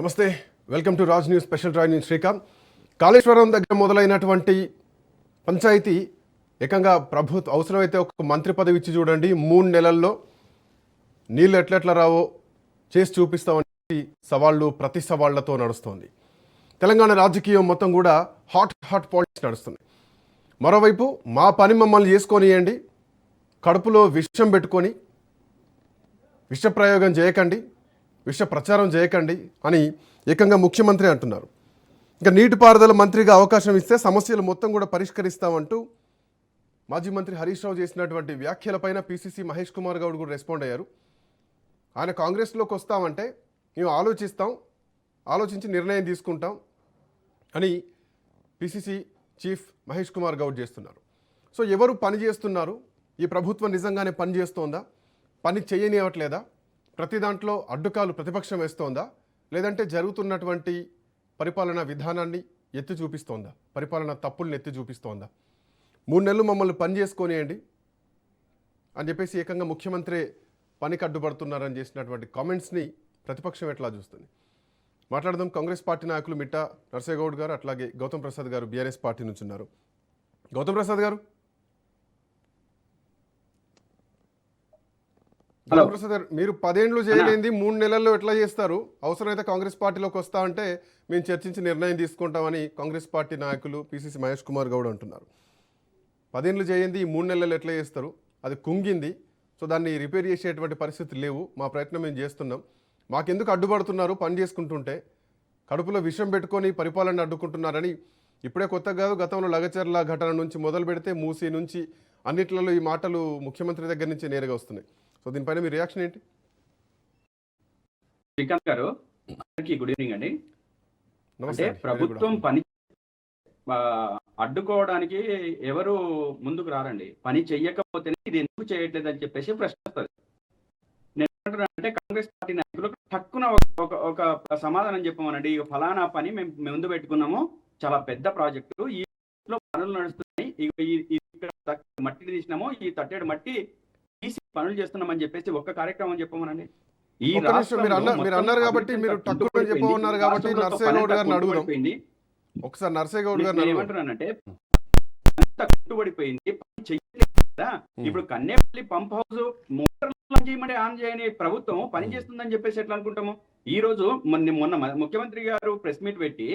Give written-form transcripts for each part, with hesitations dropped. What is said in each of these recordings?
నమస్తే, welcome to Raj news special drive news. Srikanth, Kaleshwaram దగ్గర మొదలైనటువంటి పంచాయతీ ఏకంగా ప్రభుత్వం అవసరమైతే ఒక మంత్రి పదవి ఇచ్చి చూడండి, 3 నెలల్లో నీళ్ళు ఎట్లెట్లా రావో చేసి చూపిస్తామని సవాళ్ళు ప్రతి సవాళ్లతో నడుస్తోంది. తెలంగాణ రాజకీయం మొత్తం కూడా హాట్ పాలిటిక్స్ నడుస్తుంది. మరోవైపు మా పని మమ్మల్ని చేసుకొనియండి, కడుపులో విషం పెట్టుకొని విష ప్రయోగం చేయకండి, విష ప్రచారం చేయకండి అని ఏకంగా ముఖ్యమంత్రి అంటున్నారు. ఇంకా నీటిపారుదల మంత్రిగా అవకాశం ఇస్తే సమస్యలు మొత్తం కూడా పరిష్కరిస్తామంటూ మాజీ మంత్రి హరీష్ రావు చేసినటువంటి వ్యాఖ్యలపైన పిసిసి మహేష్ కుమార్ గౌడ్ కూడా రెస్పాండ్ అయ్యారు. ఆయన కాంగ్రెస్లోకి వస్తామంటే మేము ఆలోచించి నిర్ణయం తీసుకుంటాం అని పిసిసి చీఫ్ మహేష్ కుమార్ గౌడ్ చేస్తున్నారు. సో ఎవరు పని చేస్తున్నారు? ఈ ప్రభుత్వం నిజంగానే పని చేస్తోందా? పని చేయనివ్వట్లేదా? ప్రతి దాంట్లో అడ్డుకాలు ప్రతిపక్షం వేస్తోందా? లేదంటే జరుగుతున్నటువంటి పరిపాలనా విధానాన్ని ఎత్తి చూపిస్తోందా? పరిపాలనా తప్పుల్ని ఎత్తి చూపిస్తోందా? 3 నెలలు మమ్మల్ని పని చేసుకొనియండి అని చెప్పేసి ఏకంగా ముఖ్యమంత్రి పనికి అడ్డుపడుతున్నారని చేసినటువంటి కామెంట్స్ని ప్రతిపక్షం ఎట్లా చూస్తుంది? మాట్లాడదాం. కాంగ్రెస్ పార్టీ నాయకులు మిట్టా నర్సయ్య గౌడ్ గారు, అట్లాగే గౌతమ్ ప్రసాద్ గారు బీఆర్ఎస్ పార్టీ నుంచి ఉన్నారు. గౌతమ్ ప్రసాద్ గారు, మీరు 10 ఏళ్ళు చేయలేంది 3 నెలల్లో ఎట్లా చేస్తారు? అవసరమైతే కాంగ్రెస్ పార్టీలోకి వస్తా అంటే మేము చర్చించి నిర్ణయం తీసుకుంటామని కాంగ్రెస్ పార్టీ నాయకులు పిసిసి మహేష్ కుమార్ గౌడ్ అంటున్నారు. 10 ఏళ్ళు చేయండి, ఈ 3 నెలల్లో ఎట్లా చేస్తారు? అది కుంగింది. సో దాన్ని రిపేర్ చేసేటువంటి పరిస్థితులు లేవు. మా ప్రయత్నం మేము చేస్తున్నాం. మాకెందుకు అడ్డుపడుతున్నారు? పని చేసుకుంటుంటే కడుపులో విషం పెట్టుకొని పరిపాలన అడ్డుకుంటున్నారని ఇప్పుడే కొత్త కాదు, గతంలో లగచర్ల ఘటన నుంచి మొదలు పెడితే మూసీ నుంచి అన్నిట్లలో ఈ మాటలు ముఖ్యమంత్రి దగ్గర నుంచి నేరుగా వస్తున్నాయి. సో దీనిపైన మీ రియాక్షన్ ఏంటి? శ్రీకాంత్ గారు, అందరికీ గుడ్ ఈవినింగ్ అండి. అంటే ప్రభుత్వం పని అడ్డుకోవడానికి ఎవరు ముందుకు రారండి. పని చెయ్యకపోతేనే ఇది ఎందుకు చేయట్లేదు అని చెప్పేసి ప్రశ్న వస్తుంది. నేను ఏమంటున్నానంటే కాంగ్రెస్ పార్టీ నాయకులకు తక్కువ ఒక సమాధానం చెప్పమనండి. ఫలానా పని మేము ముందు పెట్టుకున్నాము, చాలా పెద్ద ప్రాజెక్టు, ఈ పనులు నడుస్తున్నాయి, ఇక్కడ మట్టిని తీసినాము, ఈ తట్టేడు మట్టి తీసి పనులు చేస్తున్నామని చెప్పేసి ఒక్క కార్యక్రమం చెప్పమనండి. ఈ మీరు అన్నారు కాబట్టి మీరు తక్కువ చెప్పమన్నారు కాబట్టి నర్సయ్య గౌడ్ గారిని అడుగుదాం. ఒకసారి నర్సయ్య గౌడ్ గారు ఏమంటున్నానంటే కట్టుబడిపోయింది, పని చేయలేదు కదా. ఇప్పుడు కన్నేపల్లి పంప్ హౌస్ మోటార్లు చేయమని ఆన్ చేయని ప్రభుత్వం పని చేస్తుందని చెప్పేసి ఎట్లా అనుకుంటాము? ఈ రోజు మొన్న ముఖ్యమంత్రి గారు ప్రెస్ మీట్ పెట్టి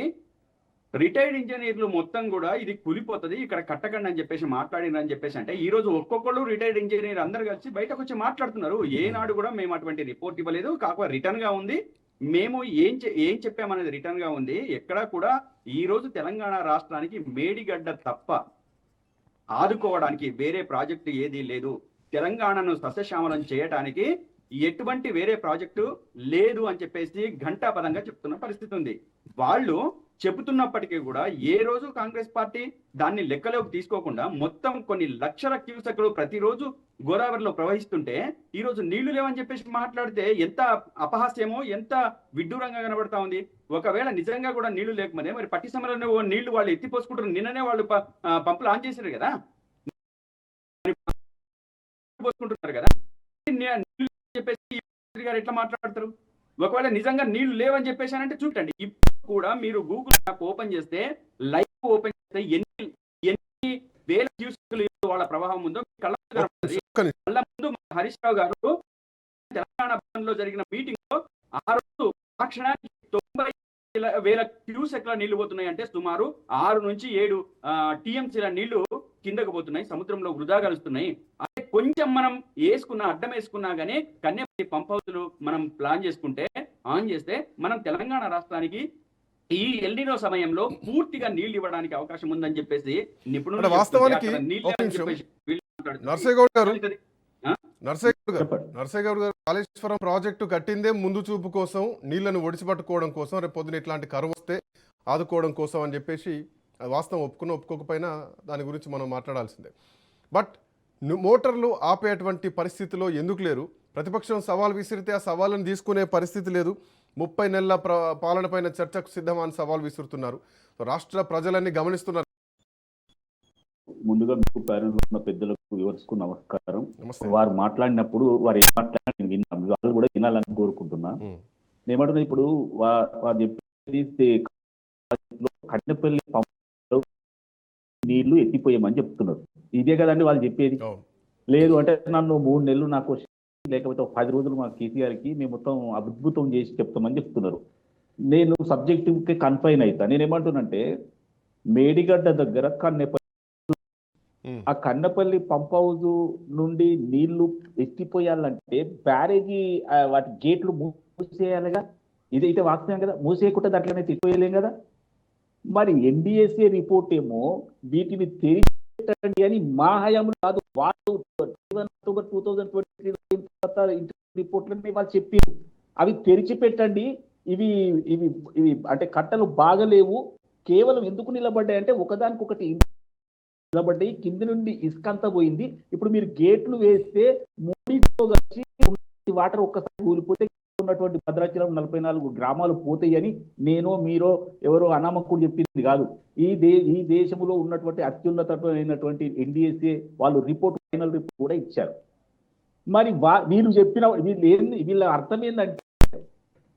రిటైర్డ్ ఇంజనీర్లు మొత్తం కూడా ఇది కూలిపోతుంది, ఇక్కడ కట్టకండి అని చెప్పేసి మాట్లాడినని చెప్పేసి అంటే ఈ రోజు ఒక్కొక్కళ్ళు రిటైర్డ్ ఇంజనీర్ అందరు కలిసి బయటకు వచ్చి మాట్లాడుతున్నారు. ఏనాడు కూడా మేము అటువంటి రిపోర్ట్ ఇవ్వలేదు, కాకపోతే రిటర్న్ గా ఉంది, మేము ఏం చెప్పామనేది రిటర్న్ గా ఉంది. ఎక్కడా కూడా ఈ రోజు తెలంగాణ రాష్ట్రానికి మేడిగడ్డ తప్ప ఆదుకోవడానికి వేరే ప్రాజెక్టు ఏదీ లేదు. తెలంగాణను సస్యశ్యామలం చేయడానికి ఎటువంటి వేరే ప్రాజెక్టు లేదు అని చెప్పేసి ఘంటాపదంగా చెప్తున్న పరిస్థితి ఉంది. వాళ్ళు చెబుతున్నప్పటికీ కూడా ఏ రోజు కాంగ్రెస్ పార్టీ దాన్ని లెక్కలోకి తీసుకోకుండా మొత్తం కొన్ని లక్షల క్యూసెక్లు ప్రతిరోజు గోదావరిలో ప్రవహిస్తుంటే ఈ రోజు నీళ్లు లేవని చెప్పేసి మాట్లాడితే ఎంత అపహాస్యమో, ఎంత విడ్డూరంగా కనబడతా ఉంది. ఒకవేళ నిజంగా కూడా నీళ్లు లేకపోతే మరి పట్టి సమయంలో నీళ్లు వాళ్ళు ఎత్తిపోసుకుంటారు. నిన్ననే వాళ్ళు పంపులు ఆన్ చేశారు కదా, పోసుకుంటున్నారు కదా. నీళ్లు చెప్పేసి గారు ఎట్లా మాట్లాడతారు? ఒకవేళ నిజంగా నీళ్లు లేవని చెప్పేసి అంటే చూడండి, ఇప్పుడు కూడా మీరు గూగుల్ మ్యాప్ ఓపెన్ చేస్తే, లైవ్ ఓపెన్ చేస్తే ఎన్ని వేల క్యూసెక్లు వాళ్ళ ప్రవాహం ఉందో కళ్ళ ముందు హరీష్ రావు గారు తెలంగాణ భవన్లో జరిగిన మీటింగ్ లో ఆ రోజు ఆ క్షణానికి 90,000 క్యూసెక్ల నీళ్లు పోతున్నాయి. అంటే సుమారు 6 నుంచి 7 టీఎంసీల నీళ్లు కిందకు పోతున్నాయి, సముద్రంలో వృధా కలుస్తున్నాయి. అంటే కొంచెం మనం అడ్డం వేసుకున్నా గానీ కన్నేపల్లి పంప్ హౌస్లు మనం ప్లాన్ చేసుకుంటే, ఆన్ చేస్తే మనం తెలంగాణ రాష్ట్రానికి ఈ ఎల్నినో సమయంలో పూర్తిగా నీళ్లు ఇవ్వడానికి అవకాశం ఉందని చెప్పేసి నిపుణులు వాస్తవానికి నర్సయ్య గౌడ్ గారు కాళేశ్వరం ప్రాజెక్టు కట్టిందే ముందు చూపు కోసం, నీళ్లను ఒడిసిపట్టుకోవడం కోసం, రేపు పొద్దున ఇట్లాంటి కరువు వస్తే ఆదుకోవడం కోసం అని చెప్పేసి వాస్తవం ఒప్పుకోకపోయినా దాని గురించి మనం మాట్లాడాల్సిందే. బట్ మోటార్లు ఆపేటువంటి పరిస్థితిలో ఎందుకు లేరు? ప్రతిపక్షం సవాల్ విసిరితే ఆ సవాళ్ళను తీసుకునే పరిస్థితి లేదు. 30 నెలల పాలన పైన చర్చకు సిద్ధమని సవాల్ విసురుతున్నారు. రాష్ట్ర ప్రజలన్నీ గమనిస్తున్నారు. ముందుగా మీకు పేరెంట్స్ ఉన్న పెద్దలకు వివరించుకున్న నమస్కారం. వారు మాట్లాడినప్పుడు వారు ఏం మాట్లాడి విన్నాను, వాళ్ళు కూడా వినాలని కోరుకుంటున్నా. నేను ఏమంటున్నా ఇప్పుడు వారు చెప్పేది కన్నెపల్లి పంపులో నీళ్లు ఎత్తిపోయామని చెప్తున్నారు. ఇదే కదండి వాళ్ళు చెప్పేది. అవును. లేదు అంటే నన్ను 3 నెలలు నాకు లేకపోతే ఒక 10 రోజులు మా కేసీఆర్కి మేము మొత్తం అద్భుతం చేసి చెప్తామని చెప్తున్నారు. నేను సబ్జెక్టివ్కి కన్ఫైన్ అవుతా. నేను ఏమంటున్నంటే మేడిగడ్డ దగ్గర కన్నెపల్లి, ఆ కన్నపల్లి పంప్ హౌస్ నుండి నీళ్లు ఎత్తిపోయాలంటే బ్యారేజీ వాటి గేట్లు మూసేయాలిగా. ఇదైతే వాస్తవం కదా, మూసేయకుండా దాంట్లోనే తిప్పిపోయలేం కదా. మరి ఎన్డీఎస్ఏ రిపోర్ట్ ఏమో వీటిని తెరిచి అని మా హయాంలో కాదు, వాళ్ళు 2023 రిపోర్ట్లని వాళ్ళు చెప్పారు. అవి తెరిచి పెట్టండి, ఇవి ఇవి ఇవి అంటే కట్టలు బాగలేవు, కేవలం ఎందుకు నిలబడ్డాయి అంటే ఒకదానికొకటి నిలబడ్డాయి, కింది నుండి ఇసుక అంతా పోయింది. ఇప్పుడు మీరు గేట్లు వేస్తే మూడితో కలిసి వాటర్ ఒక్కసారి కూలిపోతే ఉన్నటువంటి భద్రాచలం 44 గ్రామాలు పోతాయి అని నేనో మీరో ఎవరో అనామకుడు చెప్పింది కాదు. ఈ దేశంలో ఉన్నటువంటి అత్యున్నతమైనటువంటి ఎన్డీఎస్ఏ వాళ్ళు రిపోర్ట్, ఫైనల్ రిపోర్ట్ కూడా ఇచ్చారు. మరి వీళ్ళు చెప్పిన వీళ్ళ అర్థం ఏంటంటే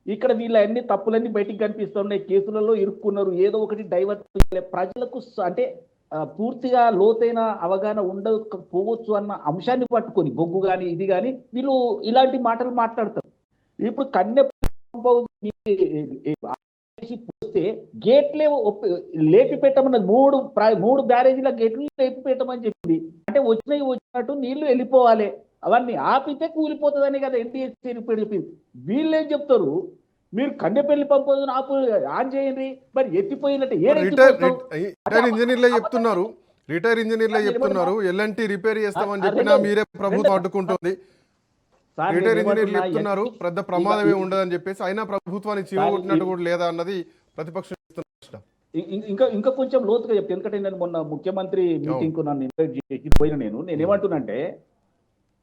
ఇక్కడ వీళ్ళ అన్ని తప్పులన్నీ బయటికి కనిపిస్తున్నాయి, కేసులలో ఇరుక్కున్నారు, ఏదో ఒకటి డైవర్ట్ ప్రజలకు అంటే పూర్తిగా లోతైన అవగాహన ఉండకపోవచ్చు అన్న అంశాన్ని పట్టుకొని బొగ్గు కానీ ఇది కానీ వీళ్ళు ఇలాంటి మాటలు మాట్లాడతారు. ఇప్పుడు పోస్తే గేట్లే లేపి పెట్టమన్నది, మూడు బ్యారేజీల గేట్లు లేపి పెట్టమని చెప్పింది. అంటే వచ్చినట్టు నీళ్లు వెళ్ళిపోవాలి, అవన్నీ ఆపితే కూలిపోతుందని కదా ఎన్టీఎస్సీ చెప్పింది. వీళ్ళు ఏం చెప్తారు, మీరు కన్నెపల్లి పంపు ఆన్ చేయండి, మరి ఎత్తిపోయినట్టు ఇంజనీర్లే చెప్తున్నారు, రిటైర్ ఇంజనీర్లే చెప్తున్నారు ఎల్ఎన్టీ రిపేర్ చేస్తామని చెప్పినా మీరే ప్రభుత్వం అడ్డుకుంటుంది. రిటైర్ ఇంజనీర్లు చెప్తున్నారు పెద్ద ప్రమాదమే ఉండదని చెప్పేసి, అయినా ప్రభుత్వాన్ని చీవగొట్టినట్టు కూడా లేదా అన్నది ప్రతిపక్షం. ఇంకా కొంచెం లోతుగా చెప్తాను, ఎందుకంటే నేను మొన్న ముఖ్యమంత్రి మీటింగ్ కు నన్ను ఇన్వైట్ చేసి పోయిన నేనేమంటున్నానంటే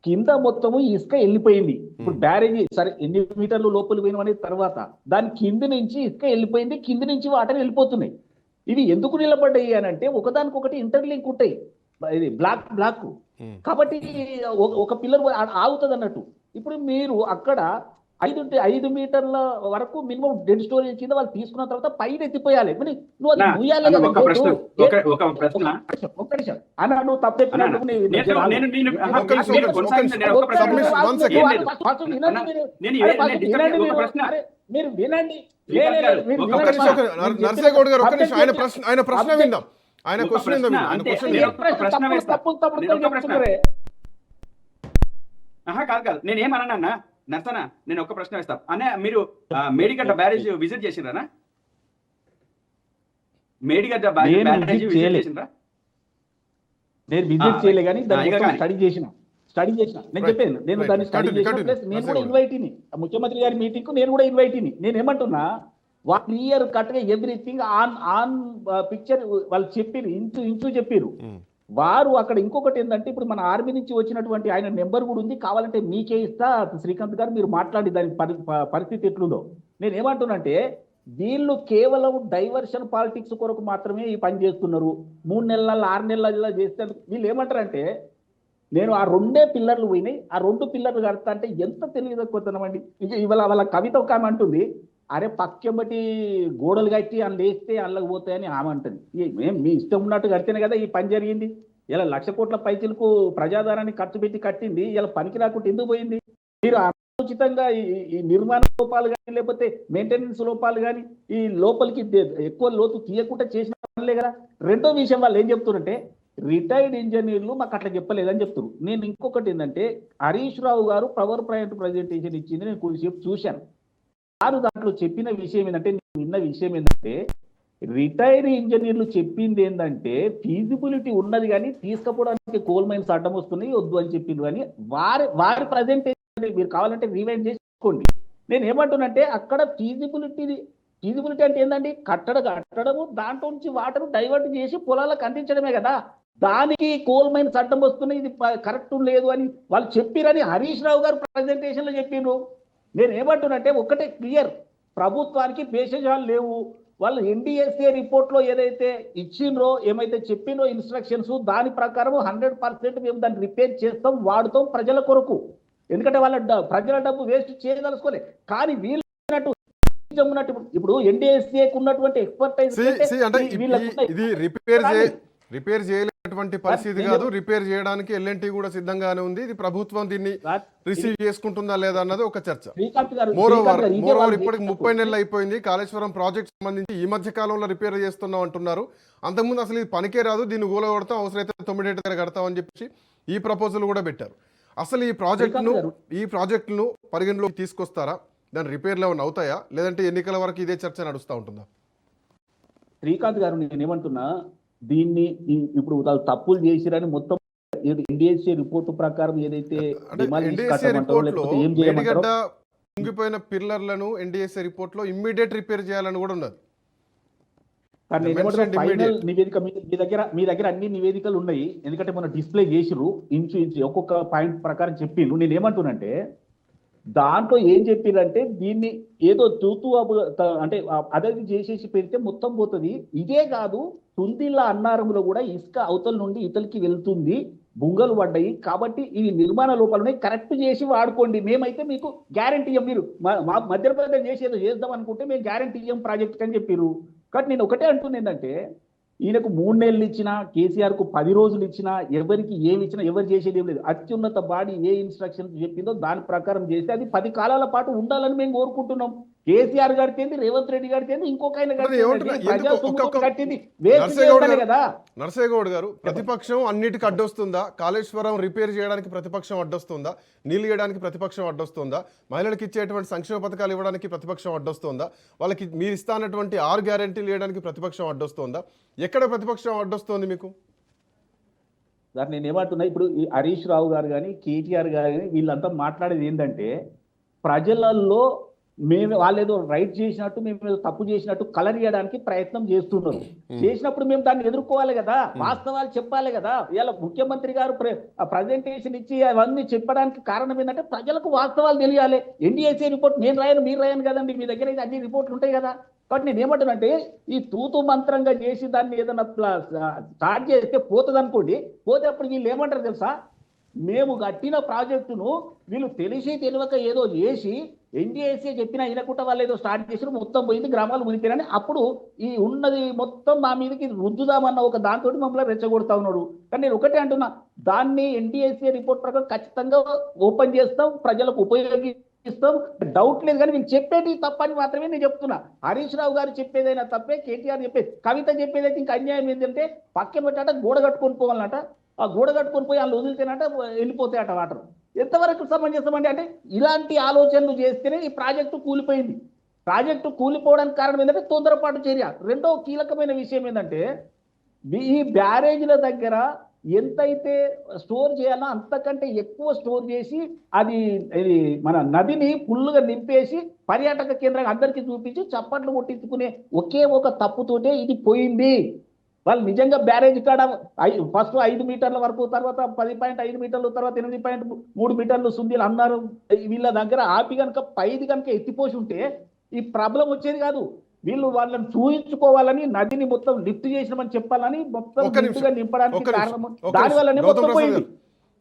కింద మొత్తము ఇసుక వెళ్ళిపోయింది. ఇప్పుడు బ్యారేజీ సరే ఎన్ని మీటర్లు లోపలికి పోయిన అనేది తర్వాత, దాని కింది నుంచి ఇసుక వెళ్ళిపోయింది, కింది నుంచి వాటర్ వెళ్ళిపోతున్నాయి. ఇవి ఎందుకు నిలబడ్డాయి అని అంటే ఒకదానికొకటి ఇంటర్లింక్ ఉంటాయి, ఇది బ్లాక్ కాబట్టి ఒక పిల్లర్ ఆగుతుంది అన్నట్టు. ఇప్పుడు మీరు అక్కడ 5 మీటర్ల వరకు మినిమం డెడ్ స్టోరేజ్ కింద వాళ్ళు తీసుకున్న తర్వాత పైన ఎత్తిపోయాలి. నువ్వు అది ముయ్యాలి కదా. ఒక్క నిమిషం అన్న, నువ్వు తప్పెప్పినట్టు మీరు వినండి. నర్సేగౌడ్ గారు ఒక్క నిమిషం, ఆయన ప్రశ్న విందాం. ఆయన క్వశ్చన్ కాదు నేనేమన్నా నర్సనా, నేను ఒక్క ప్రశ్న వేస్తా అన్న. మీరు మేడిగడ్డ బ్యారేజ్ విజిట్ చేసిండ్రా? మేడిగడ్డ బ్యారేజ్ విజిట్ చేసిండ్రా? నేను విజిట్ చేయలే కానీ స్టడీ చేసిన నేను చెప్పాను. నేను దాన్ని స్టడీ చేసిన ప్లస్ నేను కూడా ఇన్వైటీని ముఖ్యమంత్రి గారి మీటింగ్ కు నేను కూడా ఇన్వైటీని. నేను ఏమంటున్నా, వాళ్ళు క్లియర్ కట్ గా ఎవ్రీథింగ్ ఆన్ పిక్చర్ వాళ్ళు చెప్పారు, ఇంచు చెప్పారు. వారు అక్కడ ఇంకొకటి ఏంటంటే, ఇప్పుడు మన ఆర్మీ నుంచి వచ్చినటువంటి ఆయన నెంబర్ కూడా ఉంది, కావాలంటే మీకే ఇస్తా శ్రీకాంత్ గారు, మీరు మాట్లాడి దాని పరిస్థితి ఎట్లుందో. నేను ఏమంటున్నంటే వీళ్ళు కేవలం డైవర్షన్ పాలిటిక్స్ కొరకు మాత్రమే ఈ పని చేస్తున్నారు. 3 నెలల 6 నెలల చేస్తే వీళ్ళు ఏమంటారంటే, నేను ఆ 2 పిల్లర్లు పోయినాయి, ఆ 2 పిల్లర్లు కడతా అంటే ఎంత తెలివి తక్కువతనమండి. ఇవాళ వాళ్ళ కవిత ఒక ఆమె అంటుంది, అరే పక్కెంబటి గోడలు కట్టి అని లేస్తే అల్లకి పోతాయని ఆమె అంటుంది. మీ ఇష్టం ఉన్నట్టు కడితేనే కదా ఈ పని జరిగింది. ఇలా 1,00,000 కోట్ల పైసలకు ప్రజాధారాన్ని ఖర్చు పెట్టి కట్టింది, ఇలా పనికి రాకుండా ఎందుకు పోయింది? మీరు ఉచితంగా ఈ నిర్మాణ లోపాలు కానీ లేకపోతే మెయింటెనెన్స్ లోపాలు కానీ ఈ లోపలికి ఎక్కువ లోతు తీయకుండా చేసిన పనులే కదా. రెండో విషయం వాళ్ళు ఏం చెప్తున్నారంటే, రిటైర్డ్ ఇంజనీర్లు మాకు అట్లా చెప్పలేదని చెప్తున్నారు. నేను ఇంకొకటి ఏంటంటే, హరీష్ రావు గారు పవర్ పాయింట్ ప్రజెంటేషన్ ఇచ్చింది, నేను కొద్దిసేపు చూశాను. వారు దాంట్లో చెప్పిన విషయం ఏంటంటే, నేను విన్న విషయం ఏంటంటే, రిటైర్డ్ ఇంజనీర్లు చెప్పింది ఏంటంటే ఫీజిబిలిటీ ఉన్నది కానీ తీసుకుపోవడానికి కోల్ మైన్స్ అడ్డం వస్తున్నాయి వద్దు అని చెప్పింది. కానీ వారి ప్రజెంటేషన్ మీరు కావాలంటే రివైండ్ చేసుకోండి. నేను ఏమంటున్నంటే, అక్కడ ఫీజిబిలిటీ అంటే ఏంటండి, కట్టడము దాంట్లో నుంచి వాటర్ డైవర్ట్ చేసి పొలాలకు అందించడమే కదా. దానికి కోల్ మైన్స్ అడ్డం వస్తున్నాయి, ఇది కరెక్ట్ లేదు అని వాళ్ళు చెప్పిరని హరీష్ రావు గారు ప్రజెంటేషన్ లో చెప్పిండ్రు. నేను ఏమంటున్నంటే ఒకటే క్లియర్, ప్రభుత్వానికి భేషజాలు లేవు. వాళ్ళు ఎన్డీఎస్ఏ రిపోర్ట్ లో ఏదైతే ఇచ్చిండ్రో, ఏమైతే చెప్పినో ఇన్స్ట్రక్షన్స్, దాని ప్రకారం 100% మేము దాన్ని రిపేర్ చేస్తాం, వాడుతాం ప్రజల కొరకు. ఎందుకంటే వాళ్ళ ప్రజల డబ్బు వేస్ట్ చేయదలుచుకోలే. కానీ వీళ్ళు ఉన్నట్టు ఇప్పుడు ఎన్డీఎస్ఏకు ఉన్నటువంటి ఎక్స్పర్టైజ్ అంటే ఇది రిపేర్ చేయలేనటువంటి పరిస్థితి కాదు. రిపేర్ చేయడానికి ఎల్ఎన్టీ కూడా సిద్ధంగానే ఉంది. ఇది ప్రభుత్వం దీన్ని రిసీవ్ చేసుకుంటుందా లేదా అన్నది ఒక చర్చ. మోరోవర్ ఇప్పటికి 30 నెలలు అయిపోయింది. కాళేశ్వరం ప్రాజెక్ట్ సంబంధించి ఈ మధ్య కాలంలో రిపేర్ చేస్తున్నాం అంటున్నారు. అంతకుముందు అసలు ఇది పనికే రాదు, దీన్ని గోల కొడతాం, అవసరమైతే 9 ఏళ్ళ దగ్గర కడతాం అని చెప్పి ఈ ప్రపోజల్ కూడా పెట్టారు. అసలు ఈ ప్రాజెక్టును పరిగణలోకి తీసుకొస్తారా? దాని రిపేర్లు ఏమైనా అవుతాయా, లేదంటే ఎన్నికల వరకు ఇదే చర్చ నడుస్తూ ఉంటుందా? శ్రీకాంత్ గారు, నేనేమంటున్నా, దీన్ని ఇప్పుడు వాళ్ళు తప్పులు చేసిరని మొత్తం ఎన్డీఎస్ఏ రిపోర్టు ప్రకారం ఏదైతే కుంగిపోయిన పిల్లర్లను ఎన్డీఎస్ఏ రిపోర్ట్ లో ఇమ్మీడియట్ రిపేర్ చేయాలని కూడా ఉన్నది. కానీ ఫైనల్ నివేదిక మీ దగ్గర అన్ని నివేదికలు ఉన్నాయి. ఎందుకంటే మనం డిస్ప్లే చేసిరు ఇంచు ఒక్కొక్క పాయింట్ ప్రకారం చెప్పిండ్రు. నేను ఏమంటున్నంటే దాంట్లో ఏం చెప్పిరంటే దీన్ని ఏదో అంటే అదే చేసేసి పెడితే మొత్తం పోతుంది. ఇదే కాదు, తుందిళ్ళ అన్నారంలో కూడా ఇసుక అవతల నుండి ఇతలికి వెళ్తుంది, బుంగలు పడ్డాయి, కాబట్టి ఈ నిర్మాణ లోపాలని కరెక్ట్ చేసి వాడుకోండి, మేమైతే మీకు గ్యారంటీ ఇవ్వం, మీరు మధ్యప్రదేశ్ చేసేదో చేద్దాం అనుకుంటే మేము గ్యారంటీ ఇవ్వం ప్రాజెక్ట్ అని చెప్పారు. కాబట్టి నేను ఒకటే అంటుంది ఏంటంటే, ఈయనకు 3 నెలలు ఇచ్చినా, కేసీఆర్ కు 10 రోజులు ఇచ్చినా, ఎవరికి ఏమి ఇచ్చినా ఎవరు చేసేది ఏం లేదు. అత్యున్నత బాడీ ఏ ఇన్స్ట్రక్షన్స్ చెప్పిందో దాని ప్రకారం చేస్తే అది 10 కాలాల పాటు ఉండాలని మేము కోరుకుంటున్నాం. కేసీఆర్ గారికి ఏంది, రేవంత్ రెడ్డి గారికి ఏంది, ఇంకొక ఆయన కట్టింది కదా. నరసేగౌడ్ గారు, ప్రతిపక్షం అన్నిటికీ అడ్డొస్తుందా? కాళేశ్వరం రిపేర్ చేయడానికి ప్రతిపక్షం అడ్డొస్తుందా? నీళ్లు ఇవ్వడానికి ప్రతిపక్షం అడ్డొస్తుందా? మహిళలకు ఇచ్చేటువంటి సంక్షేమ పథకాలు ఇవ్వడానికి ప్రతిపక్షం అడ్డొస్తుందా? వాళ్ళకి మీరు ఇస్తానటువంటి 6 గ్యారెంటీలు ఇవ్వడానికి ప్రతిపక్షం అడ్డొస్తుందా? ఎక్కడ ప్రతిపక్షం అడ్డొస్తుంది మీకు? సార్ నేను ఏమంటున్నా, ఇప్పుడు ఈ హరీష్ రావు గారు కానీ, కేటీఆర్ గారు కానీ వీళ్ళంతా మాట్లాడేది ఏంటంటే, ప్రజలలో వాళ్ళు ఏదో రైట్ చేసినట్టు, మేము ఏదో తప్పు చేసినట్టు కలర్ చేయడానికి ప్రయత్నం చేస్తున్నారు. చేసినప్పుడు మేము దాన్ని ఎదుర్కోవాలి కదా, వాస్తవాలు చెప్పాలి కదా. ఇలా ముఖ్యమంత్రి గారు ప్రజెంటేషన్ ఇచ్చి అవన్నీ చెప్పడానికి కారణం ఏంటంటే ప్రజలకు వాస్తవాలు తెలియాలి. ఎన్డీఎస్ఏ రిపోర్ట్ నేను రాయను, మీరు రాయను కదండి, మీ దగ్గర అన్ని రిపోర్ట్లు ఉంటాయి కదా. కాబట్టి నేను ఏమంటానంటే, ఈ తూతు మంత్రంగా చేసి దాన్ని ఏదైనా స్టార్ట్ చేస్తే పోతుంది అనుకోండి, పోతే అప్పుడు వీళ్ళు ఏమంటారు తెలుసా, మేము కట్టిన ప్రాజెక్టును వీళ్ళు తెలియక ఏదో చేసి ఎన్డీఎస్ఏ చెప్పినా వినకుండా వాళ్ళు ఏదో స్టార్ట్ చేసి మొత్తం పోయింది, గ్రామాలు మునిగిపోయినాయని అప్పుడు ఈ ఉన్నది మొత్తం మా మీదకి రుద్దుదామన్న ఒక దాంతో మమ్మల్ని రెచ్చగొడతా ఉన్నాడు. కానీ నేను ఒకటే అంటున్నా, దాన్ని ఎన్డీఎస్ఏ రిపోర్ట్ ప్రకారం ఖచ్చితంగా ఓపెన్ చేస్తాం, ప్రజలకు ఉపయోగిస్తాం, డౌట్ లేదు. కానీ వీళ్ళు చెప్పేది తప్పని మాత్రమే నేను చెప్తున్నా. హరీష్ రావు గారు చెప్పేదైనా తప్పే, కేటీఆర్ చెప్పేది, కవిత చెప్పేదైతే ఇంకా అన్యాయం ఏంటంటే పక్కన పెట్టాట గోడ కట్టుకొని పోవాలన్నట, ఆ గోడ కట్టుకొని పోయి వాళ్ళు వదిలితేనట వెళ్ళిపోతాయట వాటర్. ఎంతవరకు సమంజసమండి? అంటే ఇలాంటి ఆలోచనలు చేస్తేనే ఈ ప్రాజెక్టు కూలిపోయింది. ప్రాజెక్టు కూలిపోవడానికి కారణం ఏంటంటే తొందరపాటు చర్య. రెండో కీలకమైన విషయం ఏంటంటే, ఈ బ్యారేజీల దగ్గర ఎంతైతే స్టోర్ చేయాలో అంతకంటే ఎక్కువ స్టోర్ చేసి అది మన నదిని ఫుల్గా నింపేసి పర్యాటక కేంద్రంగా అందరికీ చూపించి చప్పట్లు కొట్టించుకునే ఒకే ఒక తప్పుతోటే ఇది పోయింది. వాళ్ళు నిజంగా బ్యారేజ్ కాడ ఫస్ట్ 5 మీటర్ల వరకు, తర్వాత 10.5 మీటర్లు, తర్వాత 8.3 మీటర్లు సుందీలు అన్నారు. వీళ్ళ దగ్గర ఆపి కనుక పైది కనుక ఎత్తిపోసి ఉంటే ఈ ప్రాబ్లం వచ్చేది కాదు. వీళ్ళు వాళ్ళని చూయించుకోవాలని నదిని మొత్తం లిఫ్ట్ చేసినామని చెప్పాలని మొత్తం నింపడానికి కారణం దానివల్లనే మొత్తం పోయింది.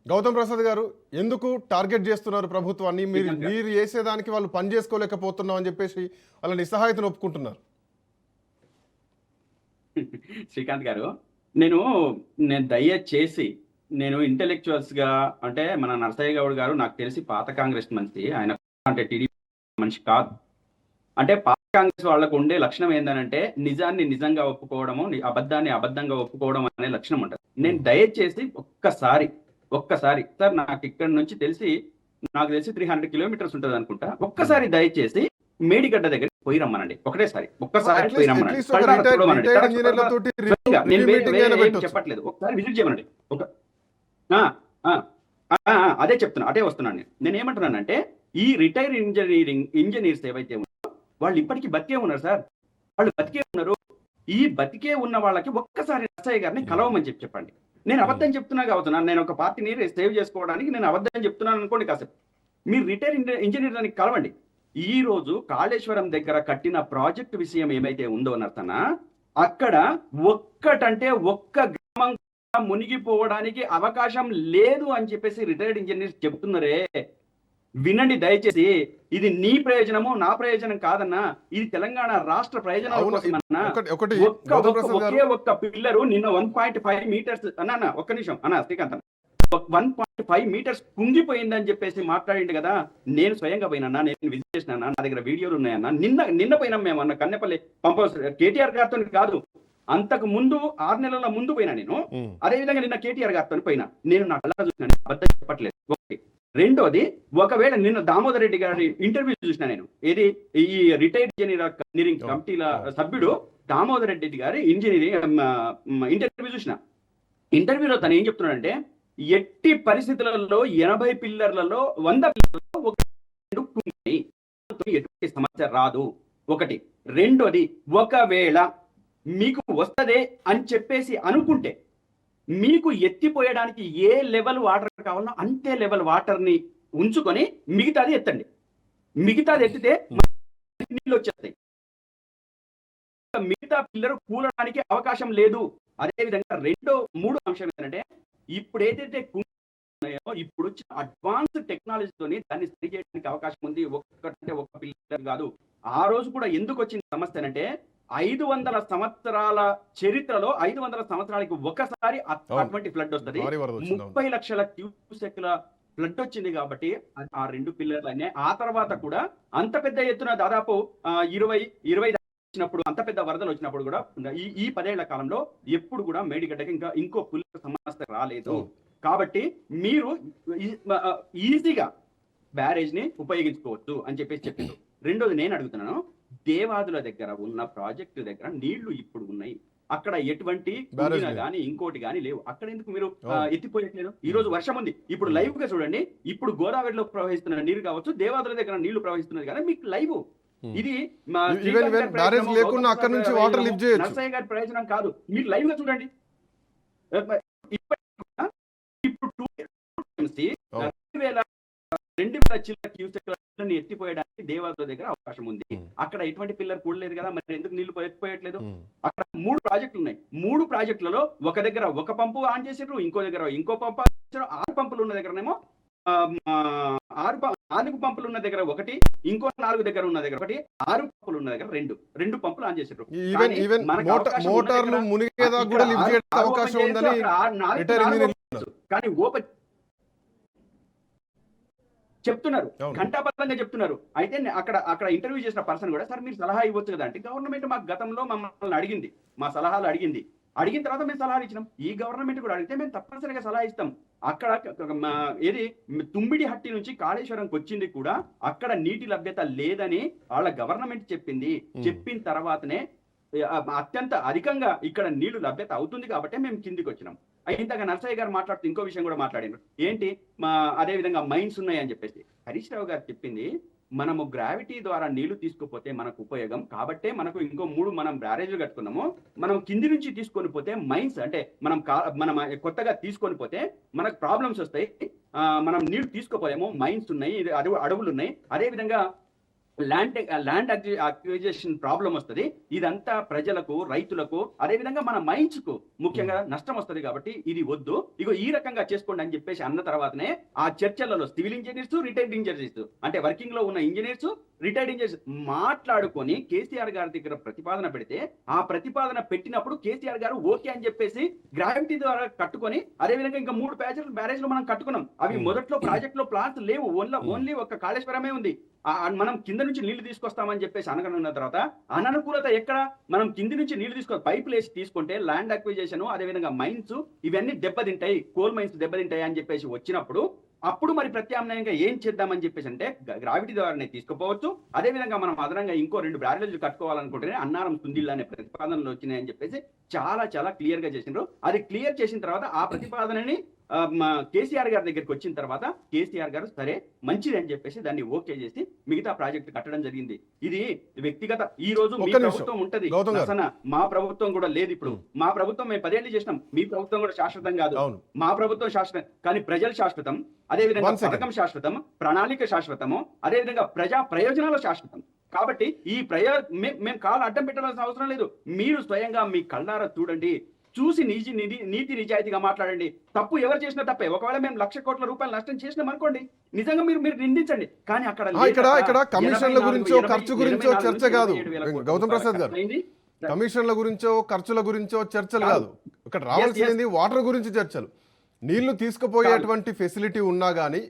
గౌతమ్ ప్రసాద్ గారు, ఎందుకు టార్గెట్ చేస్తున్నారు ప్రభుత్వాన్ని? మీరు చేసేదానికి వాళ్ళు పని చేసుకోలేకపోతున్నాం అని చెప్పేసి వాళ్ళ నిస్సహాయతను ఒప్పుకుంటున్నారు. శ్రీకాంత్ గారు, నేను దయచేసి నేను ఇంటెలెక్చువల్స్ గా, అంటే మన నరసయ్య గౌడ్ గారు నాకు తెలిసి పాత కాంగ్రెస్ మనిషి, ఆయన అంటే టీడీపీ మనిషి కాదు. అంటే పాత కాంగ్రెస్ వాళ్ళకు ఉండే లక్షణం ఏంటంటే నిజాన్ని నిజంగా ఒప్పుకోవడము, అబద్ధాన్ని అబద్ధంగా ఒప్పుకోవడం అనే లక్షణం ఉంటుంది. నేను దయచేసి ఒక్కసారి సార్, నాకు ఇక్కడ నుంచి నాకు తెలిసి 300 కిలోమీటర్స్ ఉంటుంది అనుకుంటా, ఒక్కసారి దయచేసి మేడిగడ్డ దగ్గర పోయి రమ్మనండి. ఒక్కసారి పోయి రమ్మనండి, చెప్పట్లేదు, ఒకసారి విజిట్ చేయమనండి. అదే చెప్తున్నా, అదే వస్తున్నాను. నేను ఏమంటున్నానంటే, ఈ రిటైర్ ఇంజనీర్స్ ఏవైతే ఉన్నారో వాళ్ళు ఇప్పటికీ బతికే ఉన్నారు సార్, వాళ్ళు బతికే ఉన్నారు. ఈ బతికే ఉన్న వాళ్ళకి ఒక్కసారి నరసయ్య గారిని కలవమని చెప్పండి. నేను అబద్ధం చెప్తున్నా కావుతున్నాను, నేను ఒక పార్టీని సేవ్ చేసుకోవడానికి నేను అబద్ధం చెప్తున్నాను అనుకోండి కాసేపు. మీరు రిటైర్ ఇంజనీర్ దానికి కలవండి. ఈ రోజు కాళేశ్వరం దగ్గర కట్టిన ప్రాజెక్టు విషయం ఏమైతే ఉందో నర్తన, అక్కడ ఒక్క గ్రామం మునిగిపోవడానికి అవకాశం లేదు అని చెప్పేసి రిటైర్డ్ ఇంజనీర్స్ చెప్తున్నారే. వినండి దయచేసి. ఇది నీ ప్రయోజనము నా ప్రయోజనం కాదన్నా, ఇది తెలంగాణ రాష్ట్ర ప్రయోజనాల అవును, కోసం అన్నా. ఒకటి గౌతమ్ ప్రసాద్ గారు, ఒకే ఒక్క పిల్లరు నిన్న 1.5 మీటర్స్ అన్న ఒక్క నిమిషం అన్న శ్రీకాంత్ 1.5 మీటర్స్ కుంగిపోయిందని చెప్పేసి మాట్లాడింది కదా. నేను స్వయంగా పోయినా, నేను విజిట్ చేసినా, నా దగ్గర వీడియోలు ఉన్నాయన్నా. నిన్న పోయినాం మేము అన్న కన్నెపల్లి పంప్ హౌస్, కేటీఆర్ గారితో కాదు, అంతకు ముందు 6 నెలల ముందు పోయినా నేను. అదే విధంగా నిన్న కేటీఆర్ గారితో పోయినా. నేను నా కళ్ళ చూసినా, అబద్ధం చెప్పట్లేదు. ఒకటి. రెండోది, ఒకవేళ నిన్న దామోదర్ రెడ్డి గారి ఇంటర్వ్యూ చూసినా నేను. ఏది ఈ రిటైర్డ్ ఇంజనీరింగ్ కమిటీల సభ్యుడు దామోదర్ రెడ్డి గారి ఇంటర్వ్యూ చూసిన. ఇంటర్వ్యూలో తను ఏం చెప్తున్నాడంటే, ఎట్టి పరిస్థితులలో 80 పిల్లర్లలో 100 పిల్లర్లలో ఎటువంటి సమస్య రాదు. ఒకటి. రెండోది, ఒకవేళ మీకు వస్తదే అని చెప్పేసి అనుకుంటే మీకు ఎత్తిపోయడానికి ఏ లెవెల్ వాటర్ కావాలో అంతే లెవెల్ వాటర్ ని ఉంచుకొని మిగతాది ఎత్తండి. మిగతాది ఎత్తితే నీళ్ళు వచ్చేస్తాయి. మిగతా పిల్లలు కూలడానికి అవకాశం లేదు. అదేవిధంగా మూడో అంశం ఏంటంటే, ఇప్పుడు ఏదైతే ఉన్నాయో ఇప్పుడు వచ్చిన అడ్వాన్స్ టెక్నాలజీతోని దాన్ని సరి చేయడానికి అవకాశం ఉంది. ఒక్క పిల్లర్ కాదు. ఆ రోజు కూడా ఎందుకు వచ్చిన సమస్య అంటే, 500 సంవత్సరాల చరిత్రలో 500 సంవత్సరాలకి ఒకసారి అటువంటి ఫ్లడ్ వస్తుంది. 30 లక్షల క్యూసెక్ల ఫ్లడ్ వచ్చింది కాబట్టి ఆ 2 పిల్లర్లు అయినాయి. ఆ తర్వాత కూడా అంత పెద్ద ఎత్తున దాదాపు 20 వచ్చినప్పుడు, అంత పెద్ద వరదలు వచ్చినప్పుడు కూడా ఈ 10 ఏళ్ల కాలంలో ఎప్పుడు కూడా మేడిగడ్డకి ఇంకో పిల్లర్ సమస్య రాలేదు. కాబట్టి మీరు ఈజీగా బ్యారేజ్ ని ఉపయోగించుకోవచ్చు అని చెప్పేసి చెప్పిండు. రెండోది నేను అడుగుతున్నాను, దేవాదుల దగ్గర ఉన్న ప్రాజెక్టు దగ్గర నీళ్లు ఇప్పుడు ఉన్నాయి. అక్కడ ఎటువంటి గానీ ఇంకోటి గానీ లేవు. అక్కడ ఎందుకు మీరు ఎత్తిపోయట్లేదు? ఈ రోజు వర్షం ఉంది. ఇప్పుడు లైవ్ గా చూడండి. ఇప్పుడు గోదావరిలో ప్రవహిస్తున్న నీరు కావచ్చు, దేవాదుల దగ్గర నీళ్లు ప్రవహిస్తున్నది కానీ మీకు లైవ్. ఇది నర్సయ్య గారి ప్రయోజనం కాదు. మీరు లైవ్ గా చూడండి. ఇప్పుడు 2000 చిల్లర క్యూసెక్లని ఎత్తిపోయడానికి దేవాదుల దగ్గర అవకాశం ఉంది. అక్కడ ఎటువంటి పిల్లర్ కూడలేదు కదా, మరి ఎందుకు నీళ్లు ఎత్తిపోయట్లేదు? అక్కడ 3 ప్రాజెక్టులు ఉన్నాయి. 3 ప్రాజెక్టులలో ఒక దగ్గర ఒక పంపు ఆన్ చేసారు, ఇంకో దగ్గర ఇంకో పంపు ఆన్ చేశారు. 6 పంపులు ఉన్న దగ్గరనేమో 4 పంపులు ఉన్న దగ్గర ఒకటి, ఇంకో 4 దగ్గర ఉన్న దగ్గర ఒకటి, 6 పంపులు ఉన్న దగ్గర 2 పంపులు ఆన్ చేసారు. కానీ ఓపెన్ చెప్తున్నారు, ఘంటాబద్ధంగా చెప్తున్నారు. అయితే అక్కడ ఇంటర్వ్యూ చేసిన పర్సన్ కూడా, సార్ మీరు సలహా ఇవ్వచ్చు కదా అంటే, గవర్నమెంట్ మాకు గతంలో మమ్మల్ని అడిగింది, మా సలహాలు అడిగిన తర్వాత మేము సలహాలు ఇచ్చినాం. ఈ గవర్నమెంట్ కూడా అడిగితే మేము తప్పనిసరిగా సలహా ఇస్తాం. అక్కడ ఏది తుమ్మిడి హట్టి నుంచి కాళేశ్వరంకి వచ్చింది కూడా అక్కడ నీటి లభ్యత లేదని వాళ్ళ గవర్నమెంట్ చెప్పింది. చెప్పిన తర్వాతనే అత్యంత అధికంగా ఇక్కడ నీళ్లు లభ్యత అవుతుంది కాబట్టి మేము కిందికి వచ్చినాం. ఇంతగా నర్సయ్య గారు మాట్లాడుతూ ఇంకో విషయం కూడా మాట్లాడారు. ఏంటి, అదే విధంగా మైన్స్ ఉన్నాయని చెప్పేసి హరీష్ రావు గారు చెప్పింది, మనము గ్రావిటీ ద్వారా నీళ్లు తీసుకుపోతే మనకు ఉపయోగం కాబట్టే మనకు ఇంకో 3 మనం బ్యారేజ్లు కట్టుకున్నాము. మనం కింది నుంచి తీసుకొని పోతే మైన్స్ అంటే మనం కొత్తగా తీసుకొని పోతే మనకు ప్రాబ్లమ్స్ వస్తాయి. మనం నీళ్లు తీసుకోపోలేము, మైన్స్ ఉన్నాయి, అడవులు ఉన్నాయి. అదే విధంగా ల్యాండ్ అక్విజిషన్ ప్రాబ్లం వస్తుంది. ఇదంతా ప్రజలకు, రైతులకు, అదే విధంగా మన మైన్స్ కు ముఖ్యంగా నష్టం వస్తుంది. కాబట్టి ఇది వద్దు, ఈ రకంగా చేసుకోండి అని చెప్పేసి అన్న తర్వాతనే ఆ చర్చలలో సివిల్ ఇంజనీర్స్, రిటైర్డ్ ఇంజనీర్స్ అంటే వర్కింగ్ లో ఉన్న ఇంజనీర్స్, రిటైర్డ్ ఇంజనీర్స్ మాట్లాడుకొని కేసీఆర్ గారి దగ్గర ప్రతిపాదన పెడితే, ఆ ప్రతిపాదన పెట్టినప్పుడు కేసీఆర్ గారు ఓకే అని చెప్పేసి గ్రావిటీ ద్వారా కట్టుకొని, అదే విధంగా ఇంకా 3 బ్యారేజ్లు మనం కట్టుకున్నాం. అవి మొదట్లో ప్రాజెక్ట్ లో ప్లాన్స్ లేవు, ఓన్లీ ఒక కాళేశ్వరమే ఉంది. మనం కింద నుంచి నీళ్లు తీసుకొస్తామని చెప్పేసి అనగనున్న తర్వాత అననుకూలత ఎక్కడ? మనం కింది నుంచి నీళ్లు పైపులు వేసి తీసుకుంటే ల్యాండ్ అక్విజిషన్, అదేవిధంగా మైన్స్ ఇవన్నీ దెబ్బతింటాయి, కోల్ మైన్స్ దెబ్బతింటాయి అని చెప్పేసి వచ్చినప్పుడు అప్పుడు మరి ప్రత్యామ్నాయంగా ఏం చేద్దామని చెప్పేసి అంటే గ్రావిటీ ద్వారానే తీసుకుపోవచ్చు. అదేవిధంగా మనం అదనంగా ఇంకో 2 బ్యారేజ్లు కట్టుకోవాలనుకుంటేనే అన్నారం సుందిల్లా అనే ప్రతిపాదనలు వచ్చినాయని చెప్పేసి చాలా క్లియర్ గా చేసినారు. అది క్లియర్ చేసిన తర్వాత ఆ ప్రతిపాదనని కేసీఆర్ గారి దగ్గరికి వచ్చిన తర్వాత కేసీఆర్ గారు సరే మంచిది అని చెప్పేసి దాన్ని ఓకే చేసి మిగతా ప్రాజెక్టు కట్టడం జరిగింది. ఇది వ్యక్తిగత, ఈ రోజు మీ ప్రభుత్వం ఉంటది, మా ప్రభుత్వం కూడా లేదు. ఇప్పుడు మా ప్రభుత్వం మేము 10 ఏళ్ళు చేసినాం, మీ ప్రభుత్వం కూడా శాశ్వతం కాదు. మా ప్రభుత్వం శాశ్వతం కానీ ప్రజలు శాశ్వతం, అదేవిధంగా పథకం శాశ్వతం, ప్రణాళిక శాశ్వతము, అదేవిధంగా ప్రజా ప్రయోజనాలు శాశ్వతం. కాబట్టి ఈ మేము కాలు అడ్డం పెట్టాల్సిన అవసరం లేదు. మీరు స్వయంగా మీ కళ్ళారా చూడండి. చూసి నీతి నిజాయితీగా మాట్లాడండి. తప్పు ఎవరు చేసినా తప్పే. ఒకవేళ మేము 1,00,000 కోట్ల రూపాయలు నష్టం చేసినాం అనుకోండి, నిజంగా మీరు నిందించండి. కానీ అక్కడ ఇక్కడ కమిషన్ల గురించో ఖర్చు గురించో చర్చ కాదు గౌతమ్ ప్రసాద్ గారు. కమిషన్ల గురించో ఖర్చుల గురించో చర్చలు కాదు. ఇక్కడ రావాల్సింది వాటర్ గురించి చర్చలు. నీళ్లు తీసుకుపోయేటువంటి ఫెసిలిటీ ఉన్నా గానీ,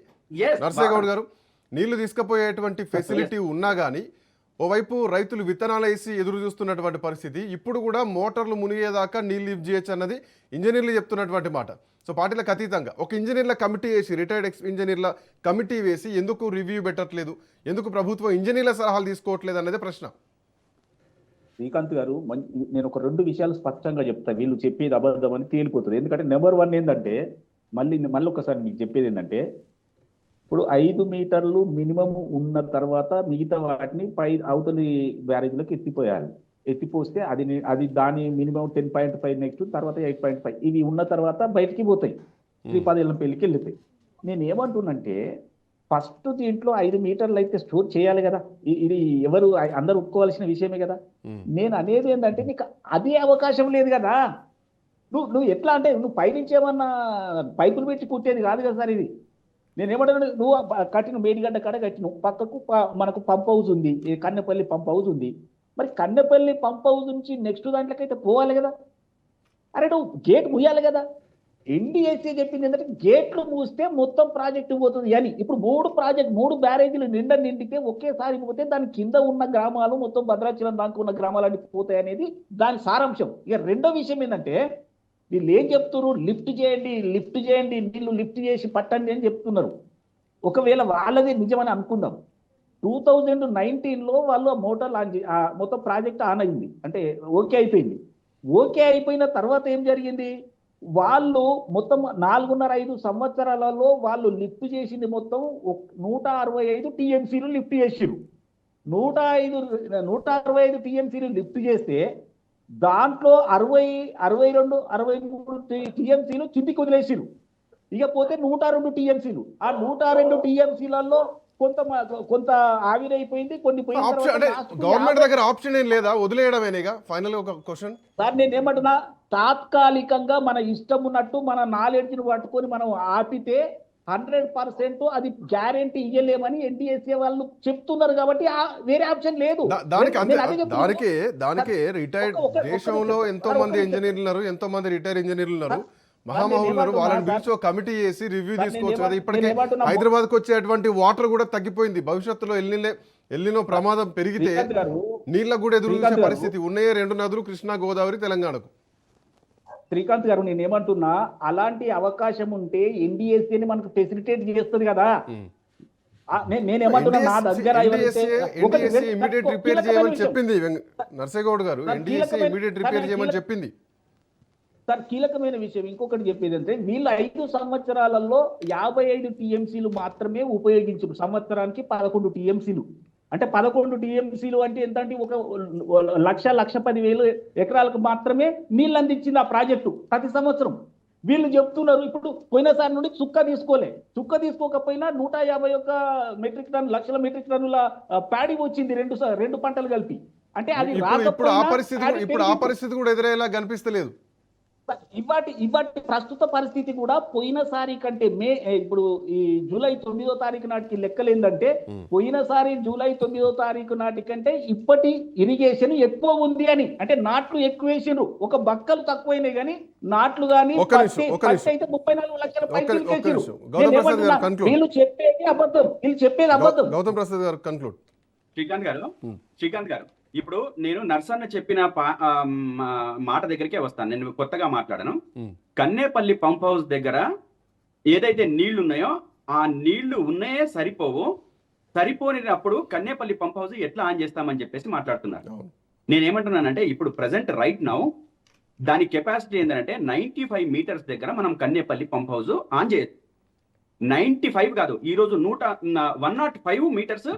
నర్సయ్య గౌడ్ గారు, నీళ్లు తీసుకుపోయేటువంటి ఫెసిలిటీ ఉన్నా గానీ ఓవైపు రైతులు విత్తనాలు వేసి ఎదురు చూస్తున్నటువంటి పరిస్థితి. ఇప్పుడు కూడా మోటార్లు మునిగేదాకా నీళ్ళు లిఫ్ట్ చేయొచ్చు అన్నది ఇంజనీర్లు చెప్తున్నటువంటి మాట. సో పార్టీలకు అతీతంగా ఒక ఇంజనీర్ల కమిటీ వేసి, రిటైర్డ్ ఇంజనీర్ల కమిటీ వేసి ఎందుకు రివ్యూ పెట్టట్లేదు, ఎందుకు ప్రభుత్వం ఇంజనీర్ల సలహాలు తీసుకోవట్లేదు అన్నదే ప్రశ్న. శ్రీకాంత్ గారు, నేను ఒక 2 విషయాలు స్పష్టంగా చెప్తా. వీళ్ళు చెప్పేది అబద్ధం అని తేలిపోతుంది. ఎందుకంటే నెంబర్ 1 ఏంటంటే, మళ్ళీ ఒకసారి మీకు చెప్పేది ఏంటంటే, ఇప్పుడు 5 మీటర్లు మినిమం ఉన్న తర్వాత మిగతా వాటిని అవతలి బ్యారేజ్లకు ఎత్తిపోయాలి. ఎత్తిపోస్తే అది దాని మినిమం 10.5 నెక్స్ట్, తర్వాత 8.5 ఇవి ఉన్న తర్వాత బయటికి పోతాయి. 10 పెళ్లికి వెళ్తాయి. నేను ఏమంటున్నంటే, ఫస్ట్ దీంట్లో 5 మీటర్లు అయితే స్టోర్ చేయాలి కదా. ఇది ఎవరు అందరూ ఒప్పుకోవాల్సిన విషయమే కదా. నేను అనేది ఏంటంటే, నీకు అదే అవకాశం లేదు కదా. నువ్వు ఎట్లా అంటే, నువ్వు పైనుంచి ఏమన్నా పైపులు పెట్టి పుట్టేది కాదు కదా సార్ ఇది. నేనేమంటాను, నువ్వు కట్టిన మేడిగడ్డ కాడ కట్టిన పక్కకు మనకు పంప్ హౌస్ ఉంది, కన్నెపల్లి పంప్ హౌస్ ఉంది. మరి కన్నెపల్లి పంప్ హౌస్ నుంచి నెక్స్ట్ దాంట్లోకైతే పోవాలి కదా. అరే నువ్వు గేట్ ముయ్యాలి కదా. ఎన్డీఎస్సీ చెప్పింది ఏంటంటే, గేట్లు మూస్తే మొత్తం ప్రాజెక్టు పోతుంది అని. ఇప్పుడు 3 బ్యారేజీలు నిండితే ఒకేసారి పోతే దాని కింద ఉన్న గ్రామాలు మొత్తం భద్రాచలం దాకా ఉన్న గ్రామాలన్నీ పోతాయి అనేది దాని సారాంశం. ఇక రెండో విషయం ఏంటంటే, వీళ్ళు ఏం చెప్తున్నారు, లిఫ్ట్ చేయండి, నీళ్లు లిఫ్ట్ చేసి పట్టండి అని చెప్తున్నారు. ఒకవేళ వాళ్ళదే నిజమని అనుకుందాం. 2019లో వాళ్ళు ఆ మోటార్ లాంచ్ మొత్తం ప్రాజెక్ట్ ఆన్ అయింది, అంటే ఓకే అయిపోయింది. ఓకే అయిపోయిన తర్వాత ఏం జరిగింది, వాళ్ళు మొత్తం 4.5 సంవత్సరాలలో వాళ్ళు లిఫ్ట్ చేసింది మొత్తం 165 టీఎంసీలు లిఫ్ట్ చేసిరు. 165 టీఎంసీలు లిఫ్ట్ చేస్తే దాంట్లో 63 టీఎంసీలు కిందికి వదిలేసిరు. ఇకపోతే 102 టీఎంసీలు. ఆ 102 టీఎంసీలలో కొంత ఆవిరైపోయింది, కొన్ని గవర్నమెంట్ దగ్గర ఆప్షన్ ఏం లేదా, వదిలేయడమేనేగా ఫైనల్ ఒక క్వశ్చన్ సార్. నేను ఏమంటున్నా, తాత్కాలికంగా మన ఇష్టం ఉన్నట్టు మన నాలెడ్జ్ని పట్టుకొని మనం ఆపితే 100% అది గ్యారెంటీ ఇయ్యలేమని ఎన్డీఎస్ఏ వాళ్ళు చెప్తున్నారు. కాబట్టి వేరే ఆప్షన్ లేదు. దానికే రిటైర్డ్ దేశంలో ఎంతో మంది ఇంజనీర్లు ఉన్నారు, ఎంతో మంది రిటైర్డ్ ఇంజనీర్లు ఉన్నారు, మహామహులు ఉన్నారు. వాళ్ళని పిలిచి ఒక కమిటీ చేసి రివ్యూ తీసుకోవచ్చు కదా. ఇప్పటికే హైదరాబాద్ కు వచ్చేటువంటి వాటర్ కూడా తగ్గిపోయింది. భవిష్యత్తులో ఎల్లినో ప్రమాదం పెరిగితే నీళ్ళకు కూడా ఎదురు చూసే పరిస్థితి. ఉన్నాయే 2 నదులు, కృష్ణా, గోదావరి, తెలంగాణకు. శ్రీకాంత్ గారు, నేను ఏమంటున్నా, అలాంటి అవకాశం ఉంటే ఎన్డీఎస్ఏని మనకు ఫెసిలిటేట్ చేస్తుంది కదా. నేనేమంటున్నా, నా దగ్గర ఇమీడియట్ రిపేర్ చేయమని చెప్పింది నర్సయ్య గౌడ్ గారు. ఎన్డీఎస్ఏ ఇమీడియట్ రిపేర్ చేయమని చెప్పింది. సార్, కీలకమైన విషయం ఇంకొకటి చెప్పేది అంటే, వీళ్ళు 5 సంవత్సరాలలో 55 టీఎంసీలు మాత్రమే ఉపయోగించారు. సంవత్సరానికి 11 టీఎంసీలు. అంటే 11 టీఎంసీలు అంటే ఎంత అంటే, 1,10,10,000 ఎకరాలకు మాత్రమే నీళ్ళు అందించింది ఆ ప్రాజెక్టు ప్రతి సంవత్సరం. వీళ్ళు చెప్తున్నారు, ఇప్పుడు పోయినసారి నుండి చుక్క తీసుకోకపోయినా 151 మెట్రిక్ టన్ లక్షల మెట్రిక్ టన్నుల ప్యాడీ వచ్చింది, 2 పంటలు కలిపి. అంటే అది ఇప్పుడు ఆ పరిస్థితి కూడా ఎదురయ్యేలా కనిపిస్తలేదు. ఇవాటి ప్రస్తుత పరిస్థితి కూడా పోయినసారి కంటే ఇప్పుడు ఈ జూలై 9వ తారీఖు నాటికి లెక్కలు ఏంటంటే, పోయినసారి జూలై 9వ తారీఖు నాటి కంటే ఇప్పటి ఇరిగేషన్ ఎక్కువ ఉంది అని. అంటే నాట్లు ఎక్కువ వేసారు, ఒక బక్కలు తక్కువైనాయి కానీ నాట్లు కానీ అయితే 34 లక్షల పైసలు వేసారు. వీళ్ళు చెప్పేది అబద్ధం. గౌతమ్ ప్రసాద్ గారు కన్క్లూడ్. శ్రీకాంత్ గారు, ఇప్పుడు నేను నర్సన్న చెప్పిన మాట దగ్గరికే వస్తాను. నేను కొత్తగా మాట్లాడను. కన్నేపల్లి పంప్ హౌస్ దగ్గర ఏదైతే నీళ్లు ఉన్నాయో ఆ నీళ్లు ఉన్నాయే సరిపోనినప్పుడు కన్నేపల్లి పంప్ హౌస్ ఎట్లా ఆన్ చేస్తామని చెప్పేసి మాట్లాడుతున్నారు. నేనేమంటున్నానంటే, ఇప్పుడు ప్రజెంట్ రైట్ నౌ దాని కెపాసిటీ ఏంటంటే 95 మీటర్స్ దగ్గర మనం కన్నేపల్లి పంప్ హౌస్ ఆన్ చేయొచ్చు. 95 కాదు, ఈ రోజు 105 మీటర్స్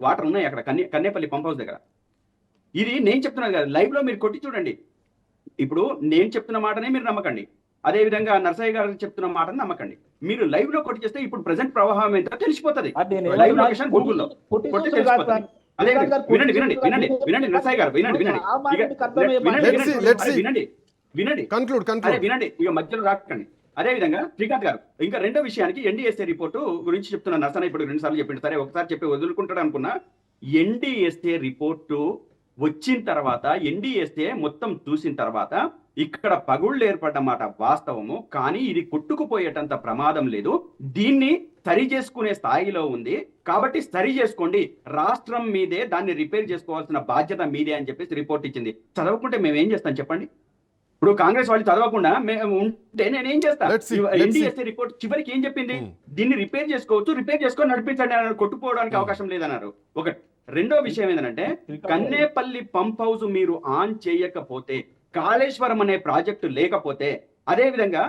వాటర్ ఉన్నాయి అక్కడ కన్నేపల్లి పంప్ హౌస్ దగ్గర. ఇది నేను చెప్తున్నాను కదా, లైవ్ లో మీరు కొట్టి చూడండి. ఇప్పుడు నేను చెప్తున్న మాటనే మీరు నమ్మకండి, అదే విధంగా నర్సయ్య గారు చెప్తున్న మాటని నమ్మకండి. మీరు లైవ్ లో కొట్టి చేస్తే ఇప్పుడు ప్రెసెంట్ ప్రవాహం ఏంటో తెలిసిపోతుంది. లైవ్ లొకేషన్ గూగుల్లో కొట్టి తెలిసిపోతుంది. వినండి నర్సయ్య గారు, వినండి. వినండి కన్క్లూడ్ అదే వినండి, ఇక మధ్యలో రాకండి. అదే విధంగా శ్రీకాంత్ గారు ఇంకా రెండో విషయానికి ఎన్డీఎస్ఏ రిపోర్టు గురించి చెప్తున్నా. నర్సన ఇప్పుడు 2 సార్లు చెప్పిండు, సరే ఒకసారి చెప్పి వదులుకుంటాడు అనుకున్నా. ఎన్డీఎస్ఏ రిపోర్టు వచ్చిన తర్వాత, ఎన్డీఎస్ఏ మొత్తం చూసిన తర్వాత ఇక్కడ పగుళ్ళు ఏర్పడ్డమాట వాస్తవము, కానీ ఇది కొట్టుకుపోయేటంత ప్రమాదం లేదు, దీన్ని సరి చేసుకునే స్థాయిలో ఉంది, కాబట్టి సరి చేసుకోండి, రాష్ట్రం మీదే దాన్ని రిపేర్ చేసుకోవాల్సిన బాధ్యత మీదే అని చెప్పేసి రిపోర్ట్ ఇచ్చింది. చదవకుంటే మేము ఏం చేస్తాం చెప్పండి? ఇప్పుడు కాంగ్రెస్ వాళ్ళు చదవకుండా ఉంటే నేనేం చేస్తాను? ఎన్డీఎస్ఏ రిపోర్ట్ చివరికి ఏం చెప్పింది? దీన్ని రిపేర్ చేసుకోవచ్చు, రిపేర్ చేసుకొని నడిపించండి అన్నారు, కొట్టుకోవడానికి అవకాశం లేదన్నారు. ఒకటి. రెండో విషయం ఏంటంటే, కన్నేపల్లి పంప్ హౌస్ మీరు ఆన్ చేయకపోతే, కాళేశ్వరం అనే ప్రాజెక్టు లేకపోతే, అదే విధంగా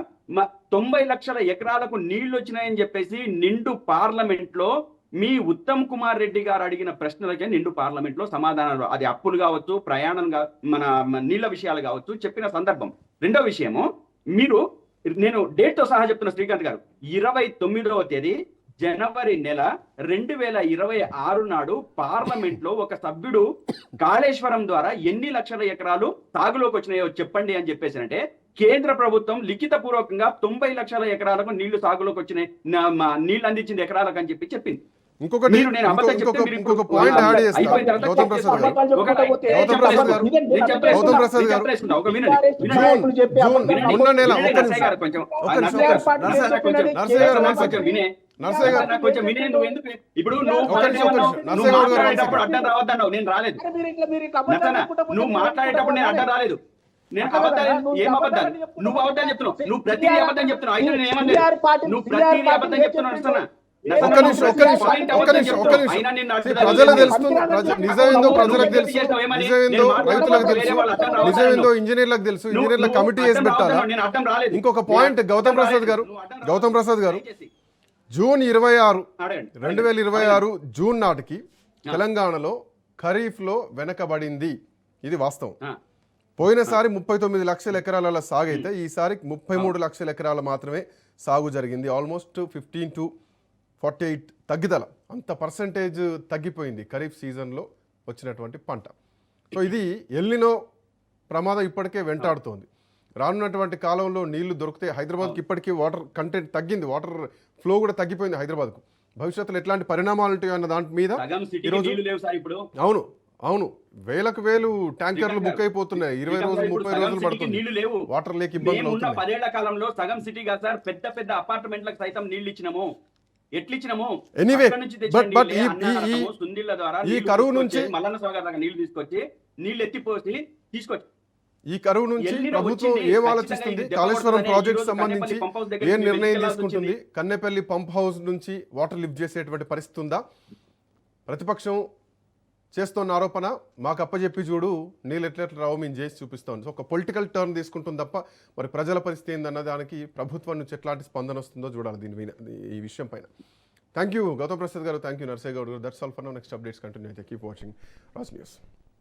90 లక్షల ఎకరాలకు నీళ్లు వచ్చినాయని చెప్పేసి నిండు పార్లమెంట్ లో మీ ఉత్తమ్ కుమార్ రెడ్డి గారు అడిగిన ప్రశ్నలకే నిండు పార్లమెంట్ లో సమాధానాలు, అది అప్పులు కావచ్చు, ప్రయాణంగా మన నీళ్ల విషయాలు కావచ్చు, చెప్పిన సందర్భం. రెండో విషయము, నేను డేట్ తో సహా చెప్తున్న శ్రీకాంత్ గారు, 29వ తేదీ జనవరి నెల 2026 నాడు పార్లమెంట్ లో ఒక సభ్యుడు కాళేశ్వరం ద్వారా ఎన్ని లక్షల ఎకరాలు సాగులోకి వచ్చినాయో చెప్పండి అని చెప్పేసి అంటే, కేంద్ర ప్రభుత్వం లిఖిత పూర్వకంగా 90 లక్షల ఎకరాలకు నీళ్లు సాగులోకి వచ్చినాయి, నీళ్లు అందించింది ఎకరాలకు అని చెప్పింది. ఇంకొక పాయింట్ యాడ్ చేస్తాను. గౌతమ్ ప్రసాద్ గారు ఉన్న నెల నర్సయ్య గారు ఇప్పుడు అడ్డం రావద్దన్నావు, నేను రాలేదు. నువ్వు మాట్లాడేటప్పుడు నేను అడ్డం రాలేదు. నేను అబద్ధాలు, ఏం అబద్ధాలు? నువ్వు అబద్ధాలు చెప్తున్నావు, నువ్వు ప్రతి అబద్ధం చెప్తున్నావు. అయితే నేను ఏమన్నా, నువ్వు ప్రతి అబద్ధం చెప్తున్నావు. ప్రజలకు తెలుస్తుంది, నిజమేందో ప్రజలకు తెలుసు, నిజమేందో రైతులకు తెలుసు, నిజమేందో ఇంజనీర్లకు తెలుసు, ఇంజనీర్ల కమిటీ వేసి పెట్టాలా? ఇంకొక పాయింట్ గౌతమ్ ప్రసాద్ గారు జూన్ 26, 2026 జూన్ నాటికి తెలంగాణలో ఖరీఫ్ లో వెనకబడింది, ఇది వాస్తవం. పోయినసారి 39 లక్షల ఎకరాల సాగు అయితే ఈసారి 33 లక్షల ఎకరాలు మాత్రమే సాగు జరిగింది. ఆల్మోస్ట్ 15 to 48 తగ్గిదల, అంత పర్సంటేజ్ తగ్గిపోయింది ఖరీఫ్ సీజన్లో వచ్చినటువంటి పంట. సో ఇది ఎల్నినో ప్రమాదం ఇప్పటికే వెంటాడుతోంది. రానున్నటువంటి కాలంలో నీళ్లు దొరికితే హైదరాబాద్కి ఇప్పటికీ వాటర్ కంటెంట్ తగ్గింది, వాటర్ ఫ్లో కూడా తగ్గిపోయింది హైదరాబాద్కు. భవిష్యత్తులో ఎట్లాంటి పరిణామాలు ఉంటాయో అన్న దాని మీద ఈరోజు అవును వేలకు వేలు ట్యాంకర్లు బుక్ అయిపోతున్నాయి, 20 రోజులు 30 రోజులు పడుతుంది, వాటర్ లేక ఇబ్బందులు అవుతున్నాయి. 10 ఏళ్ల కాలంలో సగం సిటీగా సార్ పెద్ద పెద్ద అపార్ట్మెంట్లకు సైతం నీళ్లు ఇచ్చినాము. ఎట్లిచ్చినాము? ఎనీవే బట్ ఈ కరువు నుంచి మల్లన్న సాగర్ దాకా నీళ్లు తీసుకొచ్చి నీళ్లు ఎత్తిపోసి తీసుకొచ్చి, ఈ కరువు నుంచి ప్రభుత్వం ఏం ఆలోచిస్తుంది? కాళేశ్వరం ప్రాజెక్ట్ సంబంధించి ఏం నిర్ణయం తీసుకుంటుంది? కన్నెపల్లి పంప్ హౌస్ నుంచి వాటర్ లిఫ్ట్ చేసేటువంటి పరిస్థితి ఉందా? ప్రతిపక్షం చేస్తున్న ఆరోపణ, మాకు అప్పచెప్పి చూడు నీళ్ళు ఎట్లా రావు మేము చేసి చూపిస్తాం. సో ఒక పొలిటికల్ టర్న్ తీసుకుంటుంది తప్ప మరి ప్రజల పరిస్థితి ఏందన్న దానికి ప్రభుత్వం నుంచి ఎట్లాంటి స్పందన వస్తుందో చూడాలి దీని మీద, ఈ విషయం పైన. థ్యాంక్ యూ గౌతమ్ ప్రసాద్ గారు, థ్యాంక్ యూ నర్సయ్య గౌడ్ గారు. That's all for now. Next updates continue అయితే కీప్ వాచింగ్ రాజ్ న్యూస్.